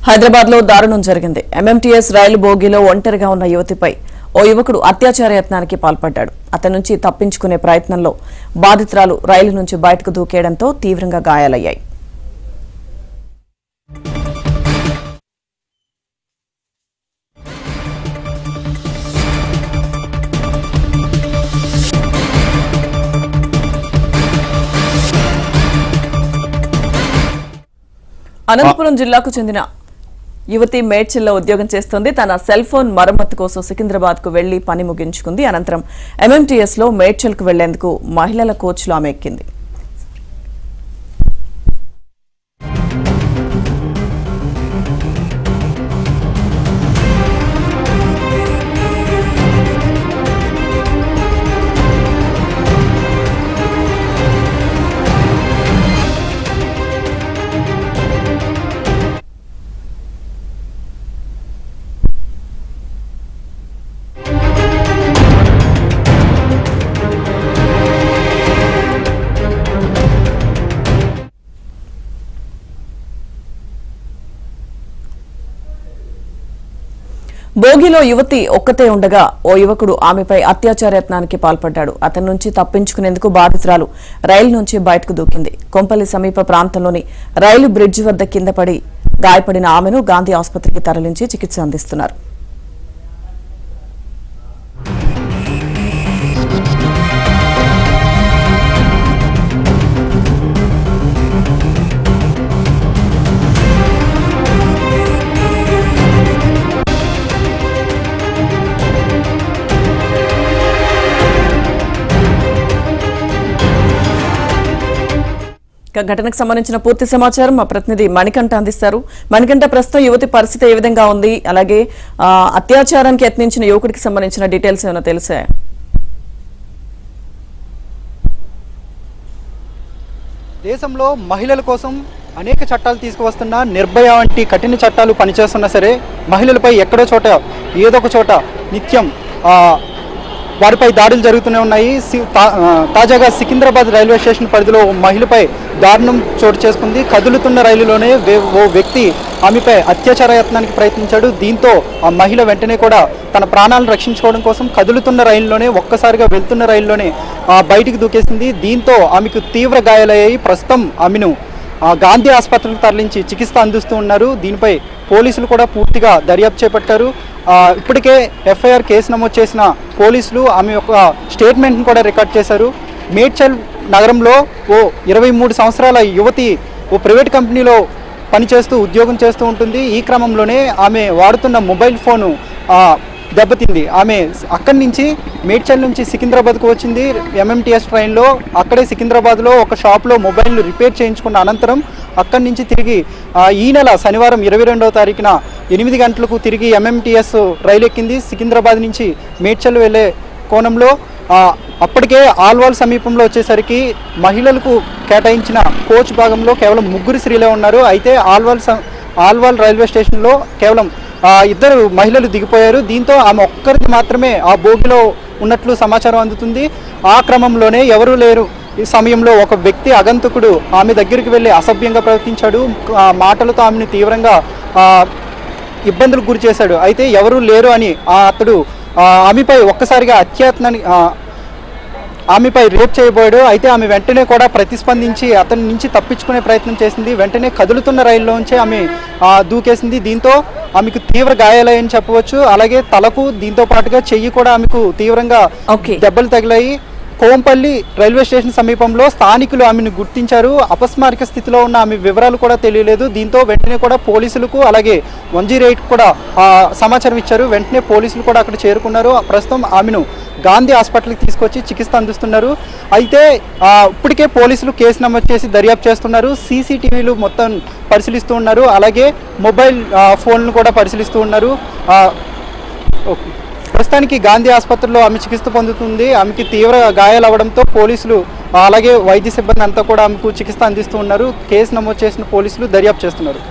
హైదరాబాద్ లో దారుణం జరిగింది. ఎంఎంటీఎస్ రైలు బోగీలో ఒంటరిగా ఉన్న యువతిపై ఓ యువకుడు అత్యాచార యత్నానికి పాల్పడ్డాడు. అతని నుంచి తప్పించుకునే ప్రయత్నంలో బాధితురాలు రైలు నుంచి బయటకు దూకేయడంతో తీవ్రంగా గాయాలయ్యాయి. అనంతపురం జిల్లాకు చెందిన యువతి మేడ్చల్లో ఉద్యోగం చేస్తోంది. తన సెల్ ఫోన్ మరమ్మతు కోసం సికింద్రాబాద్ కు వెళ్లి పని ముగించుకుంది. అనంతరం ఎంఎంటీఎస్ లో మేడ్చల్ కు వెళ్లేందుకు మహిళల కోచ్లో ఆమె ఎక్కింది. బోగిలో యువతి ఒక్కతే ఉండగా ఓ యువకుడు ఆమెపై అత్యాచార యత్నానికి పాల్పడ్డాడు. అతని నుంచి తప్పించుకునేందుకు బాధితురాలు రైలు నుంచి బయటకు దూకింది. కొంపల్లి సమీప ప్రాంతంలోని రైలు బ్రిడ్జి వద్ద కింద పడి గాయపడిన ఆమెను గాంధీ ఆసుపత్రికి తరలించి చికిత్స అందిస్తున్నారు. ఘటనకు సంబంధించిన పూర్తి సమాచారం మా ప్రతినిధి మణికంఠ అందిస్తారు. మణికంఠ, ప్రస్తుతం యువతి పరిస్థితి ఏ విధంగా ఉంది? అలాగే అత్యాచారానికి యత్నించిన యువకుడికి సంబంధించిన డీటెయిల్స్ ఏమైనా తెలుసా? దేశంలో మహిళల కోసం అనేక చట్టాలు తీసుకువస్తున్న నిర్భయ వంటి కఠిన చట్టాలు పనిచేస్తున్నా సరే మహిళలపై ఎక్కడో చోట ఏదో ఒక చోట నిత్యం వారిపై దాడులు జరుగుతూనే ఉన్నాయి. తాజాగా సికింద్రాబాద్ రైల్వే స్టేషన్ పరిధిలో మహిళపై దారుణం చోటు చేసుకుంది. కదులుతున్న రైలులోనే ఓ వ్యక్తి ఆమెపై అత్యాచార యత్నానికి ప్రయత్నించాడు. దీంతో ఆ మహిళ వెంటనే కూడా తన ప్రాణాలను రక్షించుకోవడం కోసం కదులుతున్న రైలులోనే ఒక్కసారిగా వెళ్తున్న రైలులోనే బయటికి దూకేసింది. దీంతో ఆమెకు తీవ్ర గాయాలయ్యాయి. ప్రస్తుతం ఆమెను గాంధీ ఆసుపత్రికి తరలించి చికిత్స అందిస్తూ ఉన్నారు. దీనిపై పోలీసులు కూడా పూర్తిగా దర్యాప్తు చేపట్టారు. ఇప్పటికే ఎఫ్ఐఆర్ కేసు నమోదు చేసిన పోలీసులు ఆమె యొక్క స్టేట్మెంట్ను కూడా రికార్డ్ చేశారు. మేడ్చల్ నగరంలో ఓ 23 సంవత్సరాల యువతి ఓ ప్రైవేట్ కంపెనీలో పనిచేస్తూ ఉద్యోగం చేస్తూ ఉంటుంది. ఈ క్రమంలోనే ఆమె వాడుతున్న మొబైల్ ఫోను దెబ్బతింది. ఆమె అక్కడి నుంచి మేడ్చల్ నుంచి సికింద్రాబాద్కు వచ్చింది ఎంఎంటీఎస్ ట్రైన్లో. అక్కడే సికింద్రాబాద్లో ఒక షాప్లో మొబైల్ను రిపేర్ చేయించుకున్న అనంతరం అక్కడి నుంచి తిరిగి ఈ నెల శనివారం 22వ తారీఖున 8 గంటలకు తిరిగి ఎంఎంటీఎస్ రైలు ఎక్కింది. సికింద్రాబాద్ నుంచి మేడ్చల్ వెళ్లే కోణంలో అప్పటికే ఆల్వాల్ సమీపంలో వచ్చేసరికి మహిళలకు కేటాయించిన కోచ్ భాగంలో కేవలం 3 స్త్రీలే ఉన్నారు. అయితే ఆల్వాల్ రైల్వే స్టేషన్లో కేవలం 2 మహిళలు దిగిపోయారు. దీంతో ఆమె ఒక్కరికి మాత్రమే ఆ బోగిలో ఉన్నట్లు సమాచారం అందుతుంది. ఆ క్రమంలోనే ఎవరూ లేరు ఈ సమయంలో ఒక వ్యక్తి అగంతకుడు ఆమె దగ్గరికి వెళ్ళి అసభ్యంగా ప్రవర్తించాడు. మాటలతో ఆమెను తీవ్రంగా ఇబ్బందులకు గురి చేశాడు. అయితే ఎవరూ లేరు అని అతడు ఆమెపై ఒక్కసారిగా ఆమెపై రేప్ చేయబోయాడు. అయితే ఆమె వెంటనే కూడా ప్రతిస్పందించి అతని నుంచి తప్పించుకునే ప్రయత్నం చేసింది. వెంటనే కదులుతున్న రైల్లోంచి ఆమె దూకేసింది. దీంతో ఆమెకు తీవ్ర గాయాలయ్యని చెప్పవచ్చు. అలాగే తలకు దీంతో పాటుగా చెయ్యి కూడా ఆమెకు తీవ్రంగా దెబ్బలు తగిలాయి. కోంపల్లి రైల్వే స్టేషన్ సమీపంలో స్థానికులు ఆమెను గుర్తించారు. అపస్మారక స్థితిలో ఉన్న ఆమె వివరాలు కూడా తెలియలేదు. దీంతో వెంటనే కూడా పోలీసులకు అలాగే 108 కూడా సమాచారం ఇచ్చారు. వెంటనే పోలీసులు కూడా అక్కడ చేరుకున్నారు. ప్రస్తుతం ఆమెను గాంధీ హాస్పిటల్కి తీసుకొచ్చి చికిత్స అందిస్తున్నారు. అయితే ఇప్పటికే పోలీసులు కేసు నమోదు చేసి దర్యాప్తు చేస్తున్నారు. సీసీటీవీలు మొత్తం పరిశీలిస్తూ ఉన్నారు. అలాగే మొబైల్ ఫోన్లు కూడా పరిశీలిస్తూ ఉన్నారు. ప్రస్తుతానికి గాంధీ ఆసుపత్రిలో ఆమె చికిత్స పొందుతుంది. ఆమెకి తీవ్ర గాయాలు అవ్వడంతో పోలీసులు అలాగే వైద్య సిబ్బంది అంతా కూడా ఆమెకు చికిత్స అందిస్తూ ఉన్నారు. కేసు నమోదు చేసిన పోలీసులు దర్యాప్తు చేస్తున్నారు.